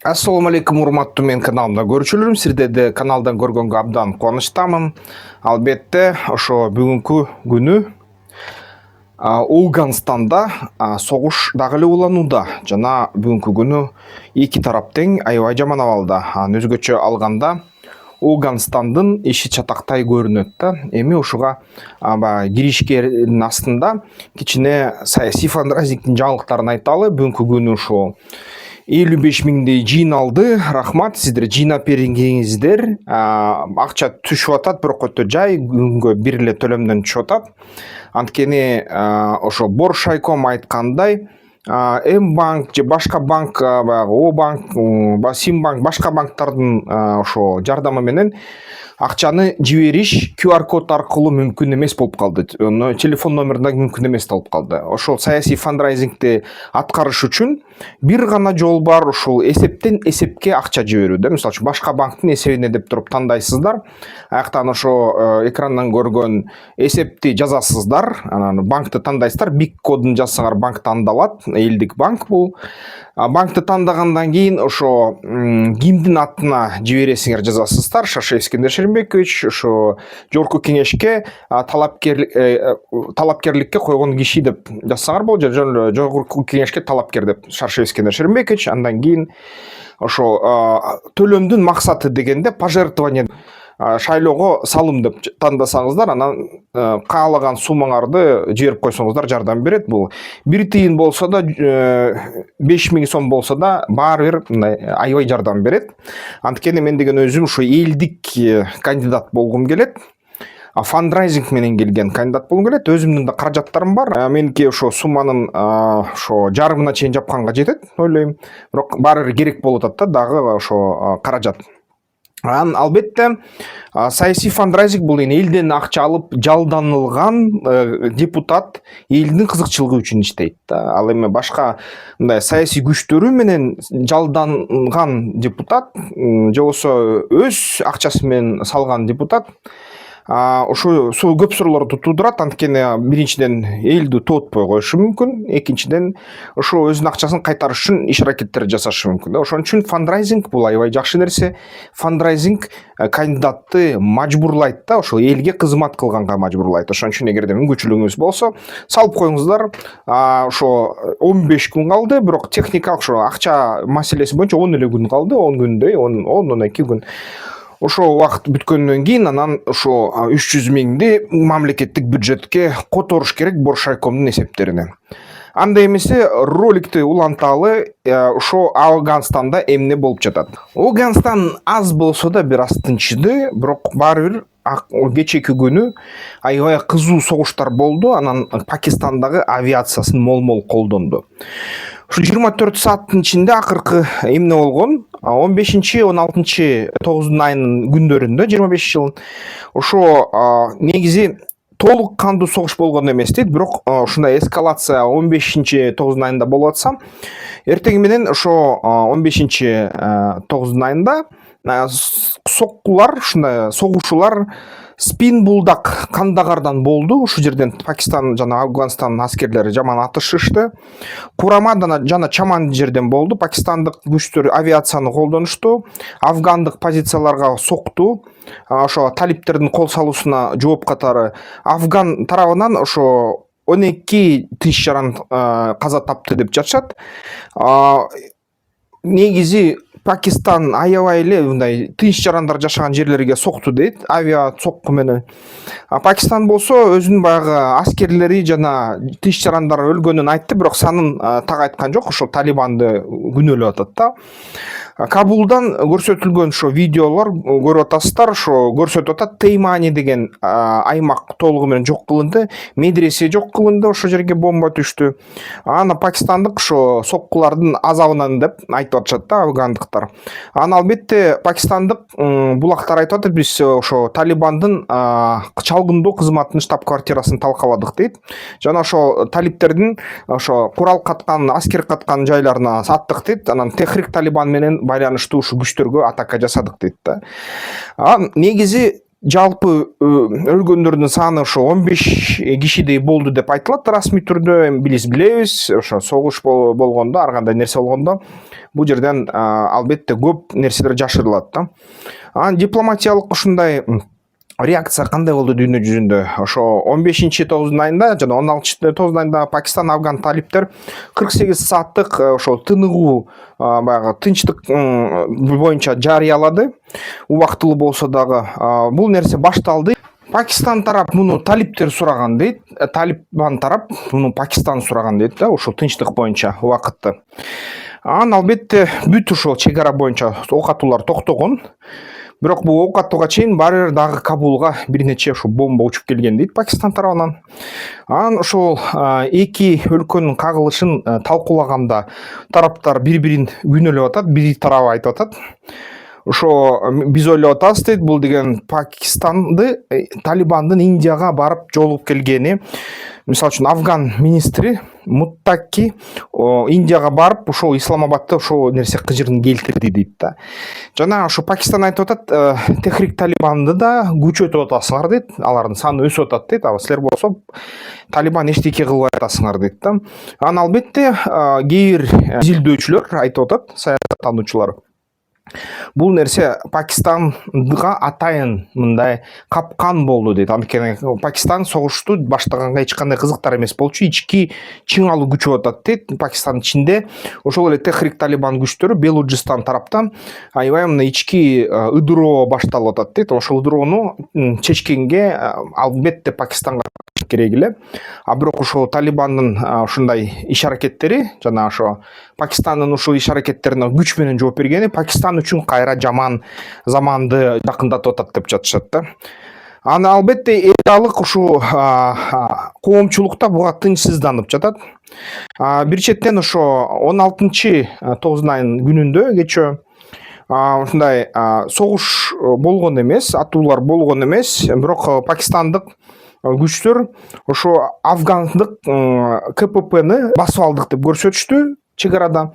Assalamu alaikum, урматтуу мен каналымда көрүүчүлөрүм. Сиздерди каналдан көргөнгө абдан кубанычтамын. Албетте, ошо бүгүнкү күнү Ауганстанда согуш дагы эле уланууда жана бүгүнкү күнү эки тарап тең аябай жаман абалда. Өзгөчө алганда Ауганстандын иши чатактай көрүнөт да. Эми ушуга киришкенин астында кичине саясий фандрайзингдин жаңылыктарын айталы. Бүгүнкү күнү ушул 55 миңдей жыйналды. Рахмат, сиздер жыйнап бергениңиздер. Акча түшүп атат, бирок өтө жай, күнгө бир эле төлөмдөн түшүп атат. Анткени ошо Боршайком айткандай, М-банк же башка банк, О-банк, Симбанк, башка банктардын ошо жардамы менен акчаны жибериш QR код аркылуу мүмкүн эмес болуп калды. Телефон номеринде мүмкүн эмес болуп калды. Ошол саясий фандрайзингди аткарыш үчүн бир гана жол бар, ушул эсептен эсепке акча жиберүү. Мисалы үчүн башка банктын эсебине деп туруп тандайсыздар. Аяктан ошо экрандан көргөн эсепти жазасыздар, анан банкты тандайсыздар, бик кодун жазсаңар банк тандалат. Элдик банк бул. Банкты тандагандан кийин ошо кимдин атына жибересиңер жазасыздар. Шашевский Шерембекович, ошо жогорку кеңешке талапкерликке койгон киши деп жазсаңар болот, же жогорку кеңешке талапкер деп Шашевский Шерембекович. Андан кийин ошо төлөмдүн максаты дегенде пожертвование, шайлоого салым деп тандасаңыздар, анан каалаган суммаңарды жиберип койсоңуздар жардам берет. Бул 1 тыйын болсо да, 5000 сом болсо да баары бир мындай аябай жардам берет. Анткени мен деген өзүм ушу элдик кандидат болгум келет. Фандрайзинг менен келген кандидат болгум келет. Өзүмдүн да каражаттарым бар. Меники ошо сумманын ошо жарымына чейин жапканга жетет, ойлойм. Бирок баары бир керек болуп атат да дагы ошо каражат. Албетте, саясий фандрайзинг бул элден акча алып жалданылган депутат элдин кызыкчылыгы үчүн иштейт да. Ал эми башка мындай саясий күчтөрү менен жалданган депутат же болбосо өз акчасы менен салган депутат ошо көп суроолорду туудурат. Анткени биринчиден элди тоотпой коюшу мүмкүн, экинчиден ошо өзүнүн акчасын кайтарыш үчүн иш аракеттер жасашы мүмкүн. Ошон үчүн фандрайзинг бул аябай жакшы нерсе. Фандрайзинг кандидатты мажбурлайт да, ошо элге кызмат кылганга мажбурлайт. Ошон үчүн эгерде мүмкүнчүлүгүңүз болсо, салып коюңуздар. Ошо 15 күн калды, бирок техникалык ошо акча маселеси боюнча 10 эле күн калды, 10 күндөй, 10-12 күн. Ошо убакыт бүткөндөн кийин анан ошо 300 миңди мамлекеттик бюджетке которуш керек Боршайкомдун эсептерине. Анда эмесе роликти уланталы, ошо Ауганстанда эмне болуп жатат. Ауганстан аз болсо да бир аз тынчыды, бирок баары бир кечээки күнү аябай кызуу согуштар болду. Анан Пакистандагы авиациясын мол колдонду. Ушу 24 сааттын ичинде акыркы эмне болгон? 15-16-9 айынын күндөрүндө 25 жылын ошо негизи толук кандуу согуш болгон эмес дейт, бирок ушундай эскалация 15-9 айында болуп атса, эртең менен ошо 15-9 айында соккулар, ушундай согушуулар спин булдак Кандагардан болду. Ушул жерден Пакистан жана Ауганстан аскерлери жаман атышышты. Курама жана чаман жерден болду. Пакистандык күчтөр авиацияны колдонушту, афгандык позицияларга сокту. Ошо талиптердин кол салуусуна жооп катары афган тарабынан ошо 12 тынч жаран каза тапты деп жатышат. Негизи Пакистан аябай эле мындай тынч жарандар жашаган жерлерге сокту дейт, авиа сокку менен. Пакистан болсо өзүнүн баягы аскерлери жана тынч жарандар өлгөнүн айтты, бирок санын так айткан жок. Ошо Талибанды күнөөлөп атат да. Кабулдан көрсөтүлгөн ошо видеолор көрүп атасыздар, ошо көрсөтүп атат Теймани деген аймак толугу менен жок кылынды, медресе жок кылынды, ошо жерге бомба түштү. Аны пакистандык ошо соккулардын азабынан деп айтып атышат да афгандыктар. Аны албетте пакистандык булактар айтып атат, биз ошо Талибандын чалгындоо кызматынын штаб-квартирасын талкаладык дейт. Жана ошо талиптердин ошо курал каткан, аскер каткан жайларына аттык дейт. Анан Техрик Талибан менен байланыштуу ушу күчтөргө атака жасадык дейт да. Негизи жалпы өлгөндөрдүн саны ошо 15 кишидей болду деп айтылат расмий түрдө. Эми билебиз ошо согуш болгондо, ар кандай нерсе болгондо бул жерден албетте көп нерселер жашырылат да. Анан дипломатиялык ушундай реакция кандай болду дүйнө жүзүндө? Ошо 15-9 айында жана 16-9 айында Пакистан афган талиптер 48 сааттык ошо тыныгуу баягы тынчтык боюнча жарыялады. Убактылуу болсо дагы бул нерсе башталды. Пакистан тарап муну талиптер сураган дейт, Талибан тарап муну Пакистан сураган дейт да, ошо тынчтык боюнча убакытты. Анан албетте бүт ошол чек ара боюнча ок атуулар токтогон. Бирок бул ок атууга чейин баары бир дагы Кабулга бир нече ошо бомба учуп келген дейт Пакистан тарабынан. Анан ошол эки өлкөнүн кагылышын талкуулаганда тараптар бири-бирин күнөөлөп атат, бир тарап айтып атат. Ошо биз ойлоп атабыз дейт, бул деген Пакистанды Талибандын Индияга барып жолугуп келгени. Мисалы үчүн Афган министри Муттаки Индияга барып ошол Исламабадда ошол нерсе кыжырын келтирди дейт да. Жана ошо Пакистан айтып атат, Техрик Талибанды да күчөтүп атасыңар дейт, алардын саны өсүп атат дейт, аба силер болсо Талибан эчтеке кылбай атасыңар дейт да. Анан албетте кээ бир изилдөөчүлөр айтып атат, саясаттануучулар, бул нерсе Пакистанга атайын мындай капкан болду дейт. Анткени Пакистан согушту баштаганга эч кандай кызыктар эмес болчу, ички чыңалуу күчөп атат дейт. Пакистандын ичинде ошол эле Техрик Талибан күчтөрү Белуджистан тараптан аябай мына ички ыдыроо башталып атат дейт. Ошол ыдыроону чечкенге албетте Пакистанга керек эле. Бирок ошо Талибандын ушундай иш-аракеттери жана ошо Пакистандын ушул иш-аракеттерине күч менен жооп бергени Пакистан үчүн кайра жаман заманды жакындатып атат деп жатышат да. Аны албетте эл алык ушул коомчулукта буга тынчсызданып жатат. Бир четтен ошо 16-9 айынын күнүндө кечөө ушундай согуш болгон эмес, атуулар болгон эмес, бирок пакистандык күчтөр ошо афгандык КППны басып алдык деп көрсөтүштү чек арада.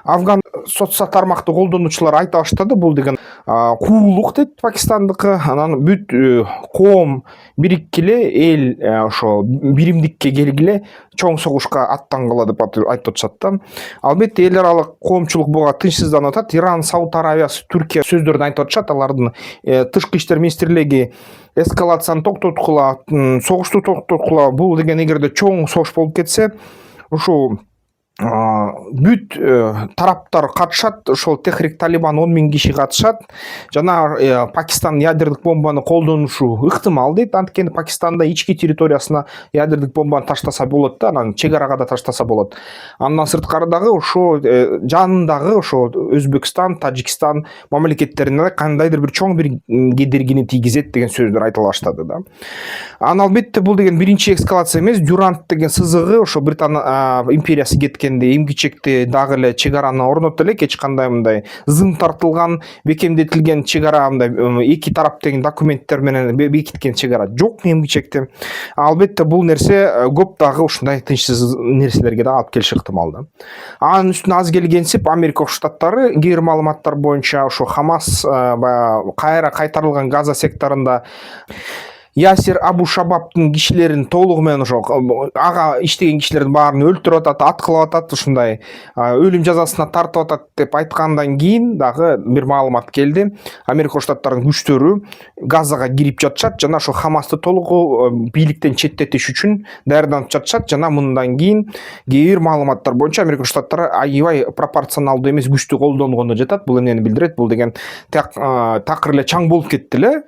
Афган соц тармакты колдонуучулар айта баштады, бул деген куулук дейт Пакистандыкы. Анан бүт коом бириккиле, эл ошо биримдикке келгиле, чоң согушка аттангыла деп айтып атышат да. Албетте эл аралык коомчулук буга тынчсызданып атат. Иран, Сауд Арабиясы, Түркия сөздөрүн айтып атышат. Алардын тышкы иштер министрлиги эскалацияны токтоткула, согушту токтоткула, бул деген эгерде чоң согуш болуп кетсе, ошо бүт тараптар катышат. Ошол Техрик Талибан 10 000 киши катышат. Жана Пакистан ядердик бомбаны колдонушу ыктымал дейт. Анткени Пакистанда ички территориясына ядердик бомбаны таштаса болот да, анан чек арага да таштаса болот. Андан сырткары дагы ошо жанындагы ошо Өзбекстан, Тажикстан мамлекеттерине кандайдыр бир чоң бир кедергини тийгизет деген сөздөр айтыла баштады да. Анан албетте бул деген биринчи эскалация эмес. Дюрант деген сызыгы ошо Британ империясы кеткен эмгичекти дагы эле чек араны орнотто элек, эч кандай мындай зым тартылган, бекемдетилген чек ара, мындай эки тарап деген документтер менен бекиткен чек ара жок эмгичекте. Албетте бул нерсе көп дагы ушундай тынчсыз нерселерге да алып келиши ыктымал да. Анын үстүнө аз келгенсип Америка Штаттары кээ бир маалыматтар боюнча ошо Хамас кайра кайтарылган Газа секторунда Ясир Абу Шабабтын кишилерин толугу менен ошо ага иштеген кишилердин баарын өлтүрүп атат, аткылап атат, ушундай өлүм жазасына тартып атат деп айткандан кийин дагы бир маалымат келди. Америка Штаттарынын күчтөрү Газага кирип жатышат жана ошо Хамасты толугу бийликтен четтетиш үчүн даярданып жатышат. Жана мындан кийин кээ бир маалыматтар боюнча Америка Штаттары аябай пропорционалдуу эмес күчтү колдонгону жатат. Бул эмнени билдирет? Бул деген такыр эле чаң болуп кетти эле.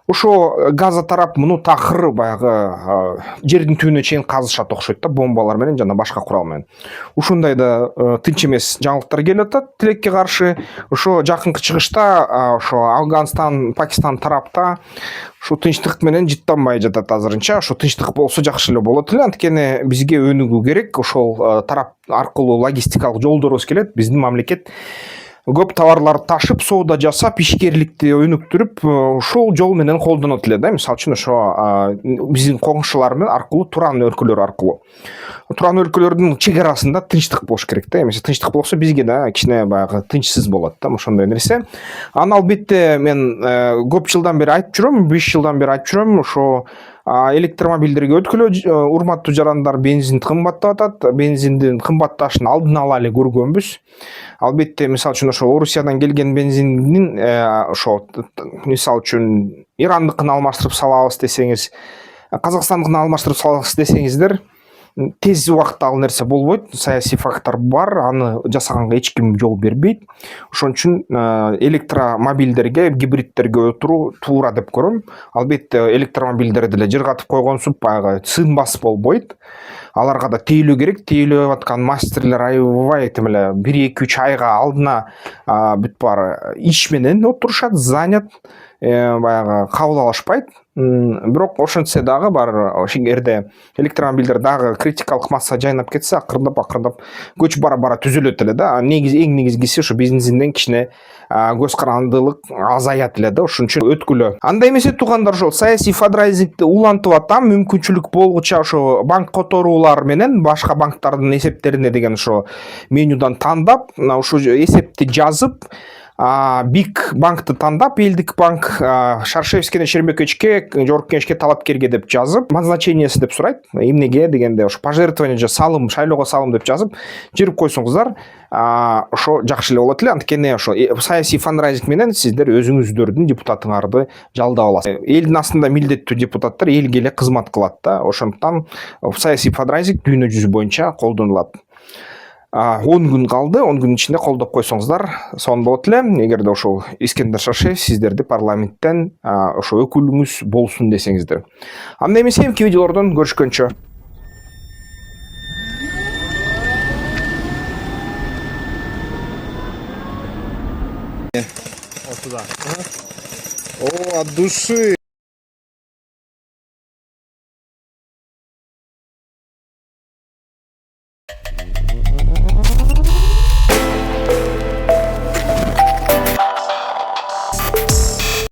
Ошо Газа тарап муну такыр баягы жердин түбүнө чейин казышат окшойт да, бомбалар менен жана башка курал менен. Ушундай да тынч эмес жаңылыктар келип атат тилекке каршы. Ошо жакынкы чыгышта ошо Афганстан, Пакистан тарапта ушу тынчтык менен жыттанбай жатат азырынча. Ошо тынчтык болсо жакшы эле болот эле, анткени бизге өнүгүү керек. Ошол тарап аркылуу логистикалык жолдорубуз келет. Биздин мамлекет көп товарларды ташып соода жасап ишкерликти өнүктүрүп ушул жол менен колдонот эле да. Мисалы үчүн ошо биздин коңшулар менен аркылуу туран өлкөлөр аркылуу, туран өлкөлөрдүн чек арасында тынчтык болуш керек да. Эмесе тынчтык болсо бизге да кичине баягы тынчсыз болот да, ошондой нерсе. Аны албетте мен көп жылдан бери айтып жүрөм, 5 жылдан бери айтып жүрөм. Ошо электромобилдерге өткүлө урматтуу жарандар, бензин кымбаттап атат. Бензиндин кымбатташын алдын ала эле көргөнбүз. Албетте мисалы үчүн ошо Орусиядан келген бензиндин ошо мисалы үчүн Ирандыкын алмаштырып салабыз десеңиз, Казакстандыкын алмаштырып салабыз десеңиздер, тез убакытта ал нерсе болбойт. Саясий фактор бар, аны жасаганга эч ким жол бербейт. Ошон үчүн электромобилдерге, гибридтерге өтүрүү туура деп көрөм. Албетте электромобилдерди деле жыргатып койгонсуп баягы сынбас болбойт. Аларга да тейлөө керек. Тейлөө аткан мастерлер аябай тим эле 1-2-3 айга алдына бүт баары иш менен отурушат, занят, баягы кабыл алышпайт. Бирок ошентсе дагы бар эгерде электромобилдер дагы критикалык масса жайнап кетсе, акырындап көч бара түзөлөт эле да. Эң негизгиси ошо бензинден кичине көз карандылык азаят эле да. Ошон үчүн өткүлө. Андай эмес туугандар, ошол саясий фандрайзингди улантып атам, мүмкүнчүлүк болгуча ошо банк которуулар менен башка банктардын эсептерине деген ошо менюдан тандап, ошо эсепти жазып, бик банкты тандап, элдик банк Шаршевскийден Шерембековичке, жогорку кеңешке талапкерге деп жазып, назначениясы деп сурайт. Эмнеге дегенде ошо пожертвование же салым, шайлоого салым деп жазып жибирип койсоңуздар, ошо жакшы эле болот эле. Анткени ошо саясий фандрайзинг менен сиздер өзүңүздөрдүн депутатыңарды жалдап аласыз. Элдин астында милдеттүү депутаттар элге эле кызмат кылат да. Ошондуктан саясий фандрайзинг дүйнө жүзү боюнча колдонулат. 10 күн калды, 10 күнүн ичинде колдоп койсоңуздар сонун болот эле. Эгерде ошол Искендер Шаршеев сиздерди парламенттен ошо өкүлүңүз болсун десеңиздер. Анда эмесе эмки видеолордон көрүшкөнчө. О, от души.